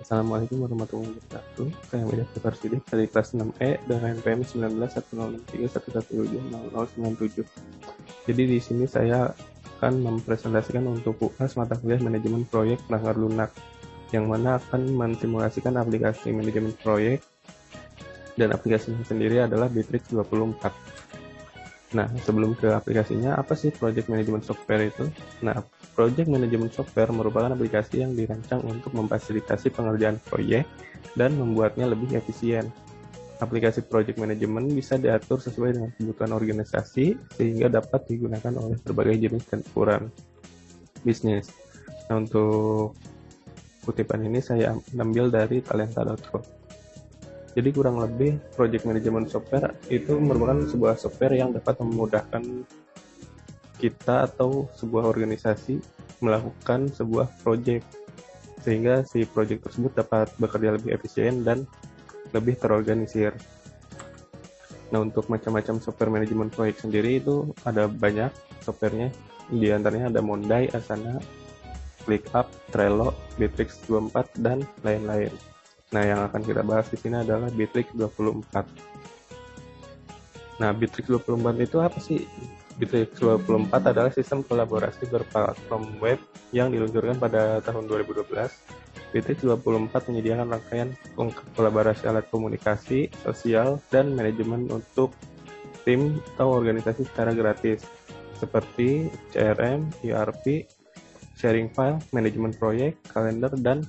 Assalamualaikum warahmatullahi wabarakatuh. Saya Widya Fikar Sidik dari kelas 6E dengan NPM 191063170097. Jadi di sini saya akan mempresentasikan untuk UAS mata kuliah manajemen proyek pelanggar lunak, yang mana akan mensimulasikan aplikasi manajemen proyek, dan aplikasinya sendiri adalah Bitrix 24. Nah, sebelum ke aplikasinya, apa sih Project Management Software itu? Nah, Project Management Software merupakan aplikasi yang dirancang untuk memfasilitasi pengerjaan proyek dan membuatnya lebih efisien. Aplikasi Project Management bisa diatur sesuai dengan kebutuhan organisasi sehingga dapat digunakan oleh berbagai jenis dan ukuran bisnis. Nah, untuk kutipan ini saya ambil dari talenta.com. Jadi kurang lebih project management software itu merupakan sebuah software yang dapat memudahkan kita atau sebuah organisasi melakukan sebuah project, sehingga si project tersebut dapat bekerja lebih efisien dan lebih terorganisir. Nah, untuk macam-macam software manajemen proyek sendiri itu ada banyak softwarenya. Di antaranya ada Monday, Asana, ClickUp, Trello, Bitrix 24, dan lain-lain. Nah, yang akan kita bahas di sini adalah Bitrix 24. Nah, Bitrix 24 itu apa sih? Bitrix 24 adalah sistem kolaborasi berplatform web yang diluncurkan pada tahun 2012. Bitrix 24 menyediakan rangkaian kolaborasi alat komunikasi, sosial, dan manajemen untuk tim atau organisasi secara gratis, seperti CRM, ERP, sharing file, manajemen proyek, kalender, dan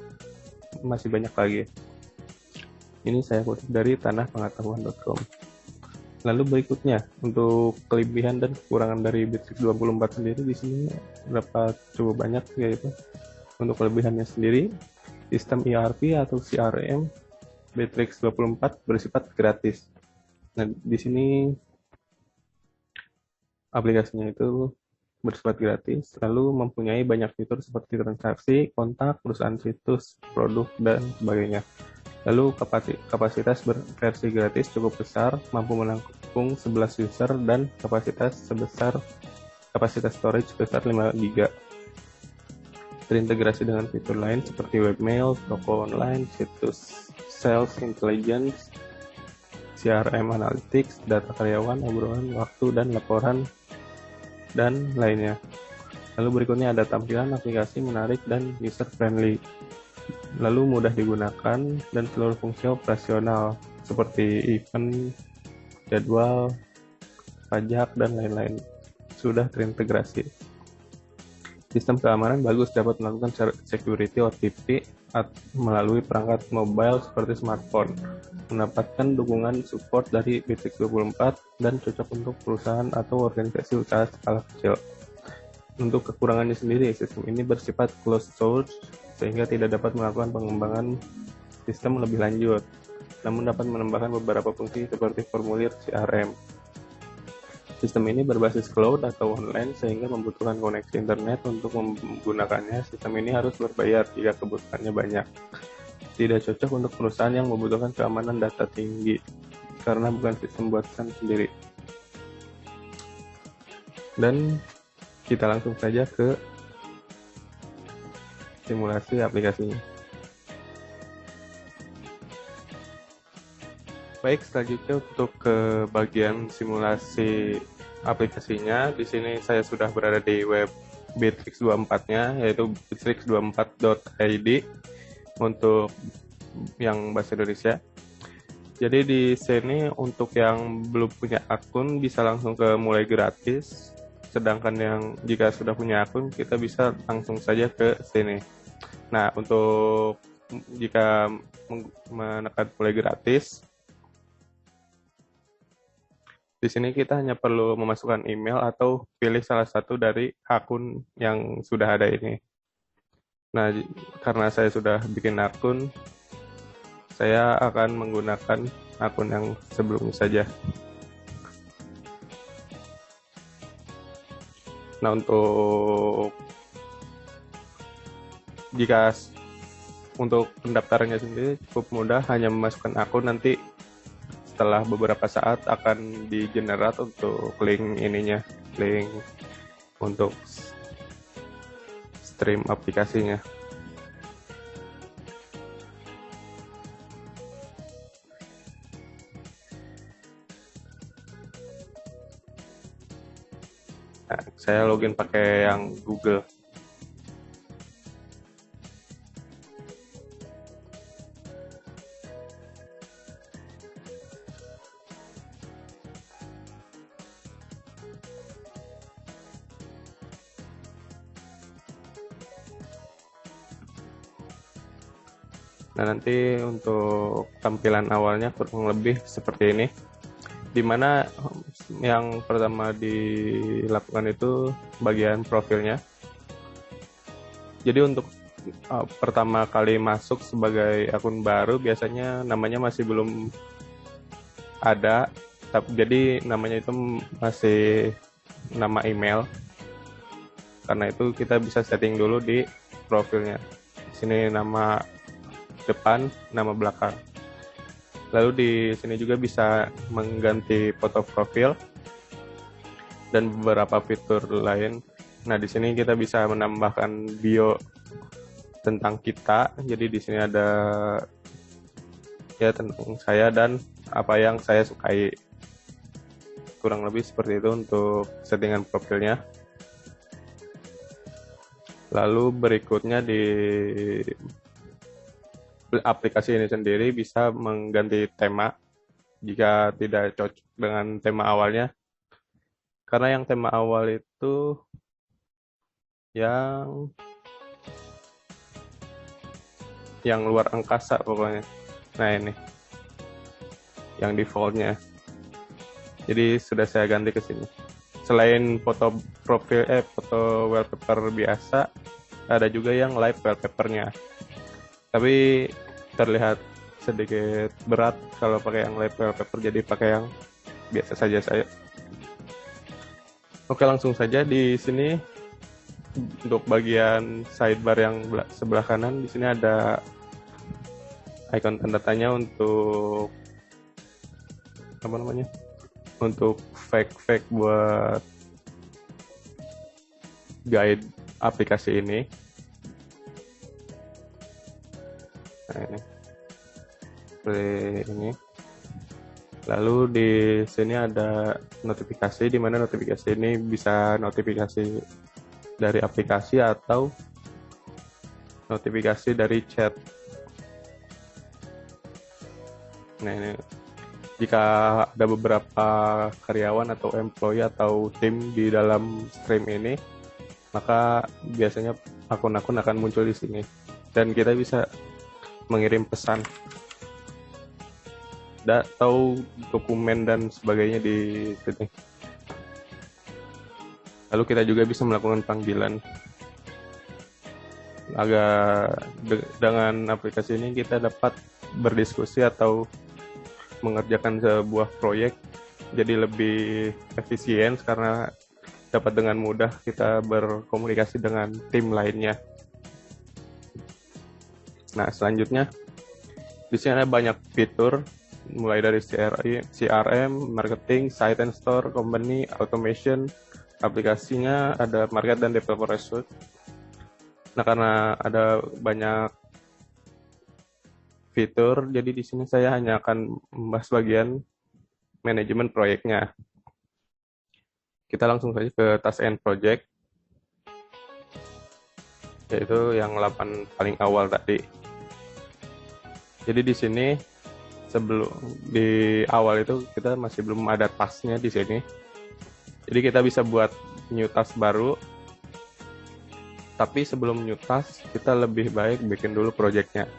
masih banyak lagi. Ini saya kutip dari tanahpengetahuan.com. Lalu berikutnya, untuk kelebihan dan kekurangan dari Bitrix 24 sendiri di sini dapat cukup banyak, yaitu untuk kelebihannya sendiri, sistem ERP atau CRM Bitrix 24 bersifat gratis. Nah, di sini aplikasinya itu bersifat gratis, lalu mempunyai banyak fitur seperti transaksi, kontak, perusahaan situs, produk, dan sebagainya. Lalu kapasitas versi gratis cukup besar, mampu menampung 11 user dan kapasitas storage sebesar 5 GB. Terintegrasi dengan fitur lain seperti webmail, toko online, situs sales intelligence, CRM analytics, data karyawan, obrolan waktu dan laporan, dan lainnya. Lalu berikutnya ada tampilan aplikasi menarik dan user friendly, lalu mudah digunakan, dan seluruh fungsi operasional seperti event, jadwal, pajak, dan lain-lain sudah terintegrasi. Sistem keamanan bagus, dapat melakukan security OTP melalui perangkat mobile seperti smartphone, mendapatkan dukungan support dari Bitrix 24, dan cocok untuk perusahaan atau organisasi usaha skala kecil. Untuk kekurangannya sendiri, sistem ini bersifat closed source sehingga tidak dapat melakukan pengembangan sistem lebih lanjut, namun dapat menambahkan beberapa fungsi seperti formulir CRM. Sistem ini berbasis cloud atau online sehingga membutuhkan koneksi internet untuk menggunakannya. Sistem ini harus berbayar jika kebutuhannya banyak. Tidak cocok untuk perusahaan yang membutuhkan keamanan data tinggi karena bukan sistem buatan sendiri. Dan kita langsung saja ke simulasi aplikasinya. Baik, selanjutnya untuk ke bagian simulasi aplikasinya. Di sini saya sudah berada di web Bitrix 24-nya, yaitu bitrix24.id untuk yang bahasa Indonesia. Jadi di sini untuk yang belum punya akun bisa langsung ke mulai gratis. Sedangkan yang jika sudah punya akun, kita bisa langsung saja ke sini. Nah, untuk jika menekan mulai gratis, di sini kita hanya perlu memasukkan email atau pilih salah satu dari akun yang sudah ada ini. Nah, karena saya sudah bikin akun, saya akan menggunakan akun yang sebelumnya saja. Nah, untuk pendaftarannya sendiri cukup mudah, hanya memasukkan akun, nanti setelah beberapa saat akan di-generate untuk link untuk stream aplikasinya. Nah, saya login pakai yang Google. Nah, nanti untuk tampilan awalnya kurang lebih seperti ini, dimana yang pertama dilakukan itu bagian profilnya. Jadi untuk pertama kali masuk sebagai akun baru, biasanya namanya masih belum ada, jadi namanya itu masih nama email. Karena itu kita bisa setting dulu di profilnya. Di sini nama depan, nama belakang. Lalu di sini juga bisa mengganti foto profil dan beberapa fitur lain. Nah, di sini kita bisa menambahkan bio tentang kita. Jadi di sini ada ya tentang saya dan apa yang saya sukai. Kurang lebih seperti itu untuk settingan profilnya. Lalu berikutnya di aplikasi ini sendiri bisa mengganti tema jika tidak cocok dengan tema awalnya. Karena yang tema awal itu yang luar angkasa pokoknya. Nah, ini yang defaultnya. Jadi sudah saya ganti ke sini. Selain foto profil foto wallpaper biasa, ada juga yang live wallpapernya. Tapi terlihat sedikit berat kalau pakai yang live wallpaper, jadi pakai yang biasa saja saya. Oke, langsung saja di sini untuk bagian sidebar yang sebelah kanan, di sini ada icon tanda tanya untuk apa namanya? Untuk fake buat guide aplikasi ini. Nah, ini seperti ini. Lalu di sini ada notifikasi, di mana notifikasi ini bisa notifikasi dari aplikasi atau notifikasi dari chat. Nah, ini jika ada beberapa karyawan atau employee atau tim di dalam stream ini, maka biasanya akun-akun akan muncul di sini dan kita bisa mengirim pesan atau dokumen dan sebagainya di sini. Lalu kita juga bisa melakukan panggilan. Dengan aplikasi ini kita dapat berdiskusi atau mengerjakan sebuah proyek jadi lebih efisien karena dapat dengan mudah kita berkomunikasi dengan tim lainnya. Nah, selanjutnya di sini ada banyak fitur mulai dari CRM, marketing, site and store, company, automation, aplikasinya ada market dan developer resource. Nah, karena ada banyak fitur, jadi di sini saya hanya akan membahas bagian manajemen proyeknya. Kita langsung saja ke task and project, yaitu yang 8 paling awal tadi. Jadi di sini di awal itu kita masih belum ada tasknya di sini. Jadi kita bisa buat new task baru. Tapi sebelum new task, kita lebih baik bikin dulu projectnya.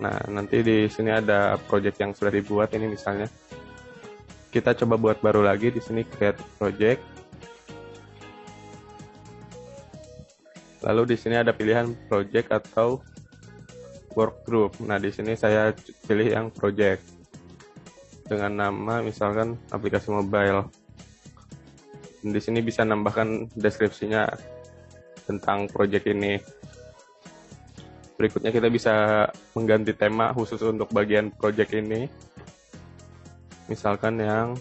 Nah, nanti di sini ada project yang sudah dibuat ini misalnya. Kita coba buat baru lagi di sini create project. Lalu di sini ada pilihan project atau work group. Nah, di sini saya pilih yang project dengan nama misalkan aplikasi mobile. Dan di sini bisa nambahkan deskripsinya tentang project ini. Berikutnya kita bisa mengganti tema khusus untuk bagian project ini. Misalkan yang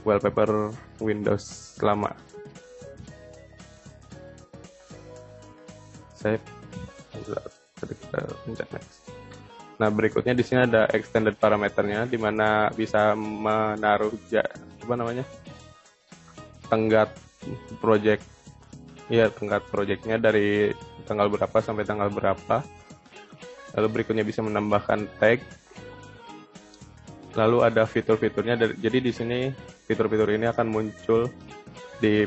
wallpaper Windows lama. Save. Kita pencet next. Nah, berikutnya di sini ada extended parameternya, di mana bisa menaruh tenggat project, ya tenggat projectnya dari tanggal berapa sampai tanggal berapa. Lalu berikutnya bisa menambahkan tag. Lalu ada fitur-fiturnya. Jadi di sini fitur-fitur ini akan muncul di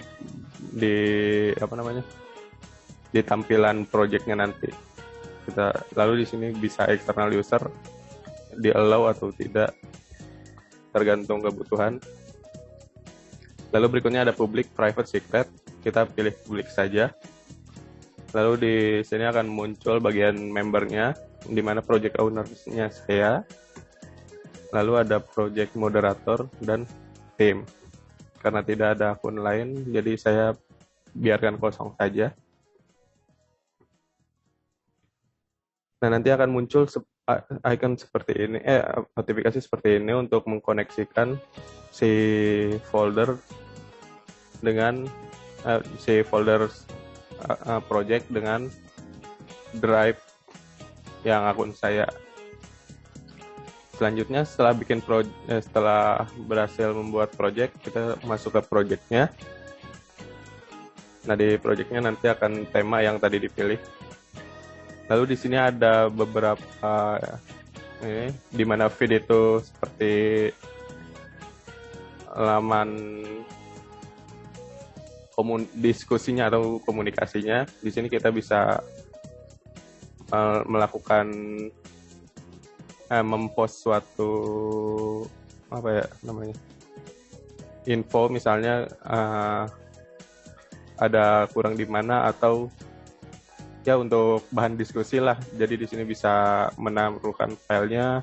di tampilan projectnya nanti. Lalu di sini bisa external user di allow atau tidak, tergantung kebutuhan. Lalu berikutnya ada public, private, secret. Kita pilih public saja. Lalu di sini akan muncul bagian membernya, di mana project owner-nya saya. Lalu ada project moderator dan tim. Karena tidak ada akun lain, jadi saya biarkan kosong saja. Nah, nanti akan muncul icon seperti ini, notifikasi seperti ini untuk mengkoneksikan si folder dengan project dengan drive yang akun saya. Selanjutnya setelah berhasil membuat project, kita masuk ke projectnya. Nah, di projectnya nanti akan tema yang tadi dipilih. Lalu di sini ada beberapa di mana feed itu seperti laman diskusinya atau komunikasinya. Di sini kita bisa melakukan mempost suatu info, misalnya ada kurang di mana, atau ya untuk bahan diskusi lah. Jadi di sini bisa menaruhkan filenya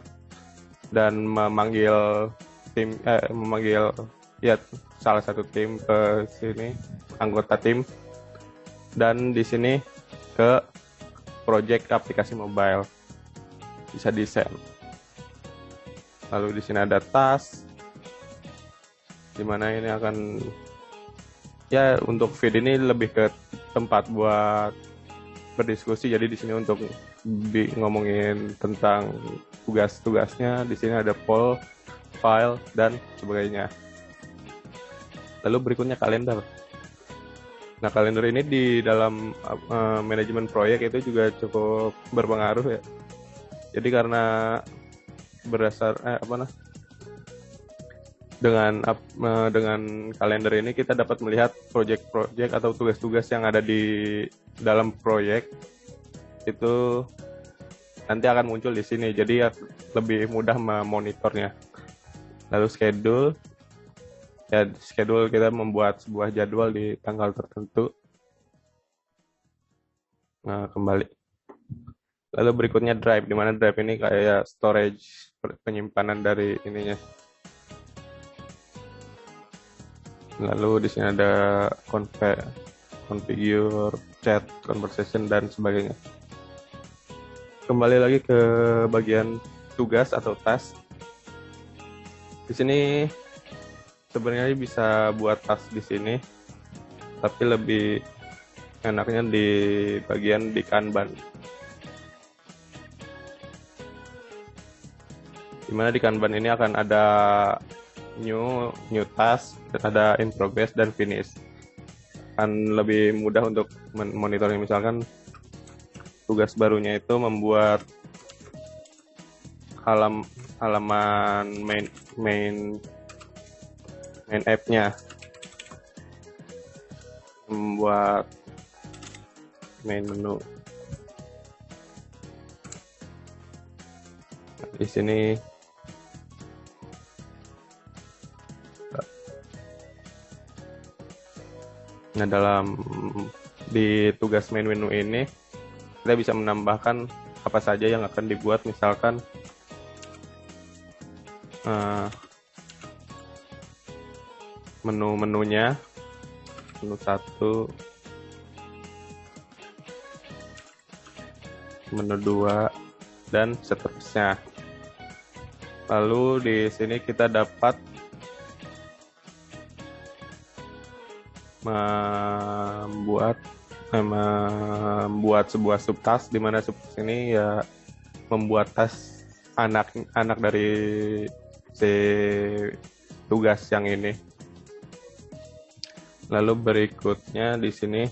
dan memanggil salah satu tim ke sini, anggota tim, dan di sini ke project aplikasi mobile bisa di-send. Lalu di sini ada task, dimana ini akan untuk feed ini lebih ke tempat buat berdiskusi. Jadi di sini untuk ngomongin tentang tugas-tugasnya. Di sini ada poll, file, dan sebagainya. Lalu berikutnya kalender. Nah, kalender ini di dalam manajemen proyek itu juga cukup berpengaruh ya. Jadi karena dengan kalender ini kita dapat melihat proyek-proyek atau tugas-tugas yang ada di dalam proyek itu nanti akan muncul di sini. Jadi lebih mudah memonitornya. Lalu schedule kita membuat sebuah jadwal di tanggal tertentu. Nah, kembali. Lalu berikutnya drive, di mana drive ini kayak storage, penyimpanan dari ininya. Lalu di sini ada configure, chat, conversation, dan sebagainya. Kembali lagi ke bagian tugas atau task. Di sini sebenarnya bisa buat task di sini, tapi lebih enaknya di bagian di Kanban. Dimana di Kanban ini akan ada new task, ada in progress dan finish. Akan lebih mudah untuk monitoring. Misalkan tugas barunya itu membuat halaman main app-nya, membuat main menu. Di sini di tugas main menu ini kita bisa menambahkan apa saja yang akan dibuat. Misalkan menu-menunya, menu 1, menu 2, dan seterusnya. Lalu di sini kita dapat membuat sebuah subtask, di mana subtask ini ya membuat tas anak dari si tugas yang ini. Lalu berikutnya di sini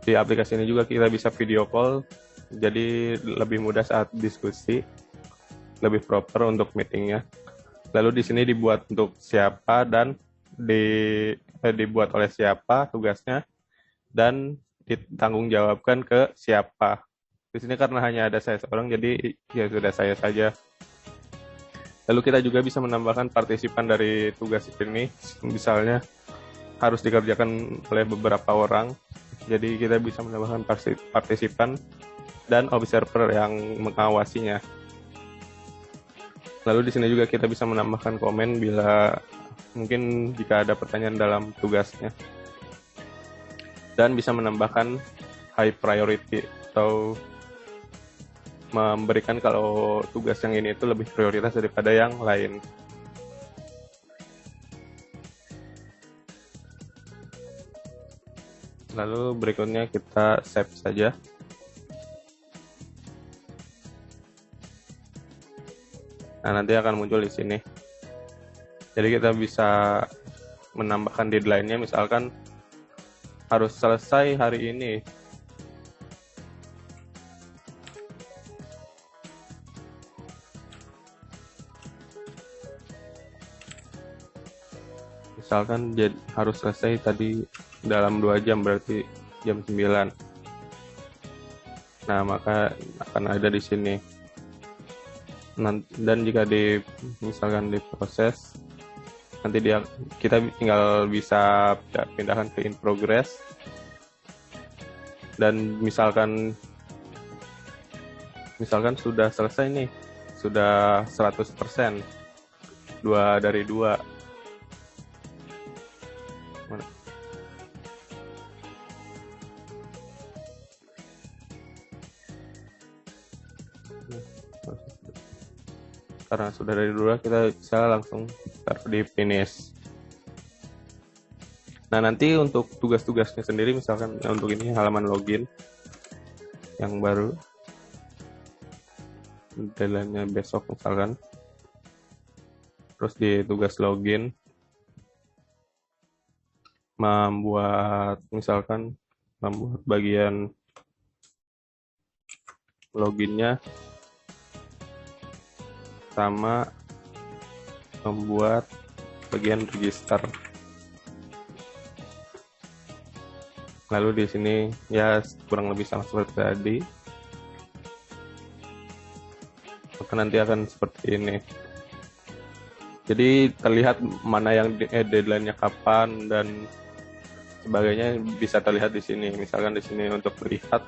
di aplikasi ini juga kita bisa video call, jadi lebih mudah saat diskusi, lebih proper untuk meetingnya. Lalu di sini dibuat untuk siapa dan dibuat oleh siapa tugasnya dan ditanggung jawabkan ke siapa. Di sini karena hanya ada saya seorang, jadi ya sudah saya saja. Lalu kita juga bisa menambahkan partisipan dari tugas ini, misalnya harus dikerjakan oleh beberapa orang, jadi kita bisa menambahkan partisipan dan observer yang mengawasinya. Lalu di sini juga kita bisa menambahkan komen bila mungkin jika ada pertanyaan dalam tugasnya, dan bisa menambahkan high priority atau memberikan kalau tugas yang ini itu lebih prioritas daripada yang lain. Lalu berikutnya kita save saja. Nah, nanti akan muncul di sini. Jadi kita bisa menambahkan deadline-nya, misalkan harus selesai hari ini. Misalkan harus selesai tadi dalam 2 jam, berarti jam 9. Nah, maka akan ada di sini. Dan jika misalkan diproses, nanti kita tinggal bisa pindahkan ke in progress. Dan misalkan sudah selesai nih, sudah 100%, 2 dari 2. Karena sudah dari dulu, kita bisa langsung taruh di finish. Nah, nanti untuk tugas-tugasnya sendiri, misalkan untuk ini halaman login yang baru, deadline-nya besok misalkan, terus di tugas login membuat bagian loginnya, sama membuat bagian register. Lalu di sini ya kurang lebih sama seperti tadi. Maka nanti akan seperti ini. Jadi terlihat mana yang deadline-nya kapan dan sebagainya bisa terlihat di sini. Misalkan di sini untuk melihat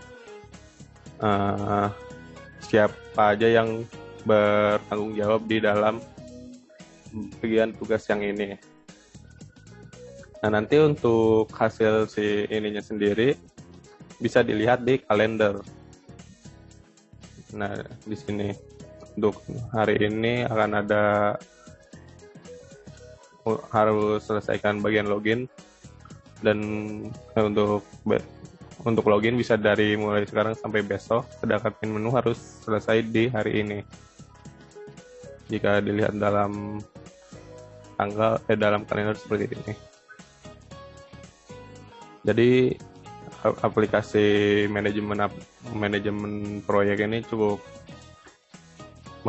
siapa aja yang bertanggung jawab di dalam bagian tugas yang ini. Nah, nanti untuk hasil si ininya sendiri bisa dilihat di kalender. Nah, di sini untuk hari ini akan ada harus selesaikan bagian login, dan untuk login bisa dari mulai sekarang sampai besok, sedangkan pin menu harus selesai di hari ini. Jika dilihat dalam dalam kalender seperti ini. Jadi aplikasi manajemen proyek ini cukup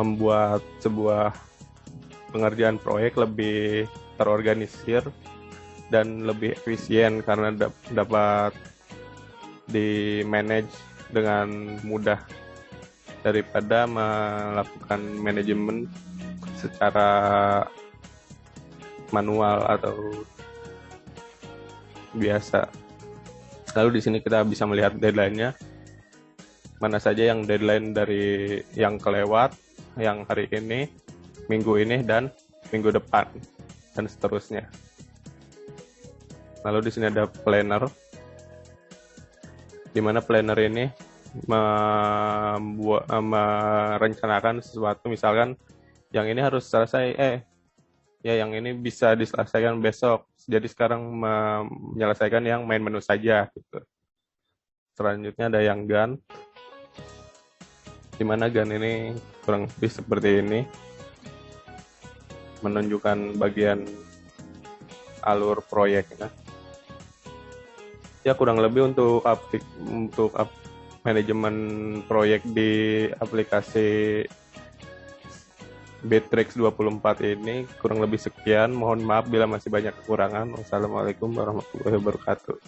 membuat sebuah pengerjaan proyek lebih terorganisir dan lebih efisien karena dapat di manage dengan mudah daripada melakukan manajemen secara manual atau biasa. Lalu di sini kita bisa melihat deadline-nya, mana saja yang deadline dari yang kelewat, yang hari ini, minggu ini, dan minggu depan, dan seterusnya. Lalu di sini ada planner, di mana planner ini merencanakan sesuatu, misalkan yang ini harus selesai, yang ini bisa diselesaikan besok, jadi sekarang menyelesaikan yang main menu saja gitu. Selanjutnya ada yang Gantt. Dimana GAN ini kurang lebih seperti ini, menunjukkan bagian alur proyeknya. Ya kurang lebih untuk manajemen proyek di aplikasi Bittrex 24 ini kurang lebih sekian. Mohon maaf bila masih banyak kekurangan. Wassalamualaikum warahmatullahi wabarakatuh.